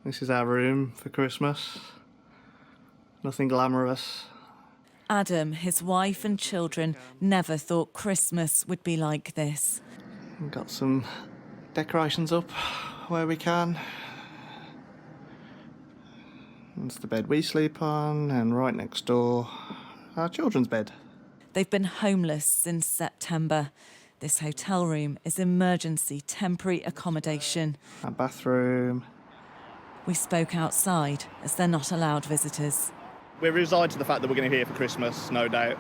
This is our room for Christmas. Nothing glamorous. Adam, his wife and children never thought Christmas would be like this. We've got some decorations up where we can. It's the bed we sleep on, and right next door, our children's bed. They've been homeless since September. This hotel room is emergency temporary accommodation. Our bathroom. We spoke outside as they're not allowed visitors. We're resigned to the fact that we're going to be here for Christmas, no doubt.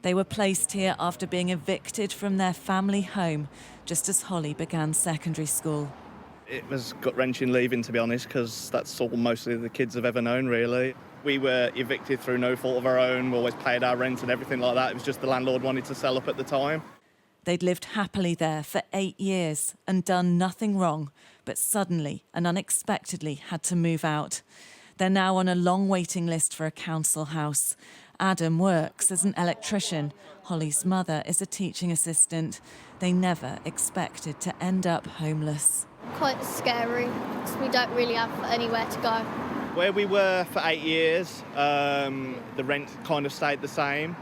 They were placed here after being evicted from their family home just as Holly began secondary school. It was gut-wrenching leaving, to be honest, because that's all mostly the kids have ever known, really. We were evicted through no fault of our own. We always paid our rent and everything like that. It was just the landlord wanted to sell up at the time. They'd lived happily there for 8 years and done nothing wrong, but suddenly and unexpectedly had to move out. They're now on a long waiting list for a council house. Adam works as an electrician. Holly's mother is a teaching assistant. They never expected to end up homeless. Quite scary because we don't really have anywhere to go. Where we were for 8 years, the rent kind of stayed the same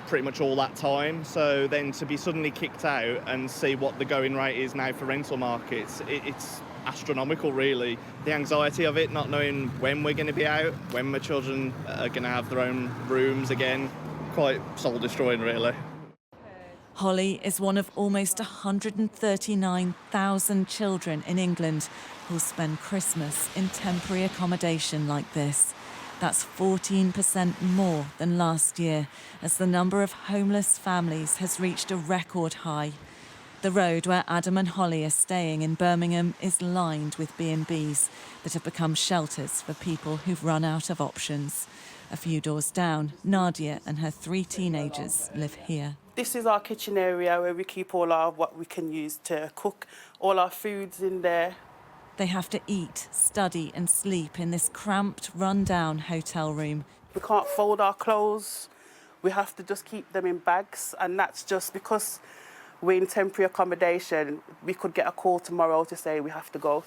pretty much all that time. So then to be suddenly kicked out and see what the going rate is now for rental markets, it's astronomical, really. The anxiety of it, not knowing when we're going to be out, when my children are going to have their own rooms again, quite soul-destroying, really. Holly is one of almost 139,000 children in England who'll spend Christmas in temporary accommodation like this. That's 14% more than last year, as the number of homeless families has reached a record high. The road where Adam and Holly are staying in Birmingham is lined with B&Bs that have become shelters for people who've run out of options. A few doors down, Nadia and her 3 teenagers live here. This is our kitchen area where we keep all our what we can use to cook, all our foods in there. They have to eat, study and sleep in this cramped, run-down hotel room. We can't fold our clothes. We have to just keep them in bags, and that's just because we're in temporary accommodation. We could get a call tomorrow to say we have to go.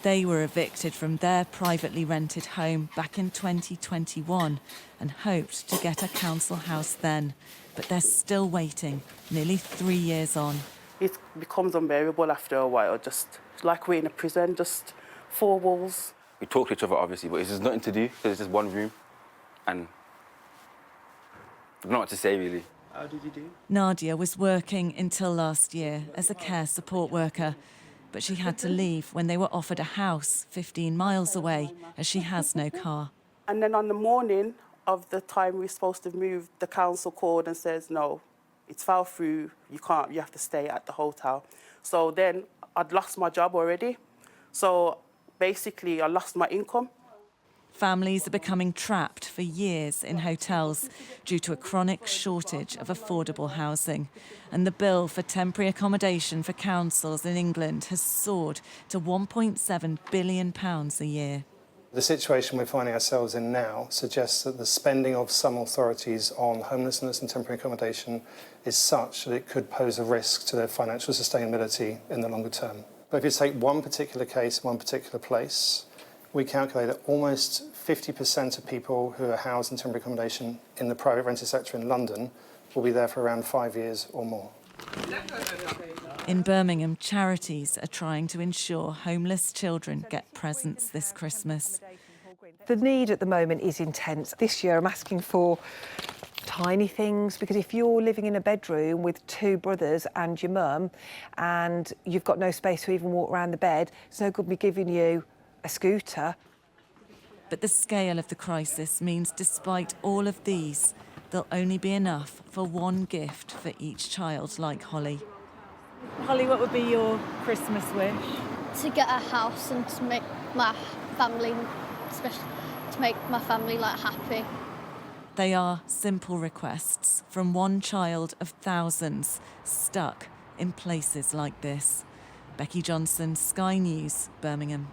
They were evicted from their privately rented home back in 2021 and hoped to get a council house then. But they're still waiting, nearly 3 years on. It becomes unbearable after a while, just like we're in a prison, just 4 walls. We talk to each other, obviously, but it's just nothing to do, because it's just one room. And I don't know what to say, really. How did you do? Nadia was working until last year as a care support worker, but she had to leave when they were offered a house 15 miles away, as she has no car. And then on the morning of the time we're supposed to move, the council called and says, no, it's fell through, you can't, you have to stay at the hotel. So then I'd lost my job already. So basically I lost my income. Families are becoming trapped for years in hotels due to a chronic shortage of affordable housing. And the bill for temporary accommodation for councils in England has soared to £1.7 billion a year. The situation we're finding ourselves in now suggests that the spending of some authorities on homelessness and temporary accommodation is such that it could pose a risk to their financial sustainability in the longer term. But if you take one particular case, one particular place, we calculate that almost 50% of people who are housed in temporary accommodation in the private rented sector in London will be there for around 5 years or more. In Birmingham, charities are trying to ensure homeless children get presents this Christmas. The need at the moment is intense. This year I'm asking for tiny things, because if you're living in a bedroom with 2 brothers and your mum and you've got no space to even walk around the bed, it's no good me giving you a scooter. But the scale of the crisis means despite all of these, there'll only be enough for one gift for each child like Holly. Holly, what would be your Christmas wish? To get a house and to make my family, especially to make my family happy. They are simple requests from one child of thousands stuck in places like this. Becky Johnson, Sky News, Birmingham.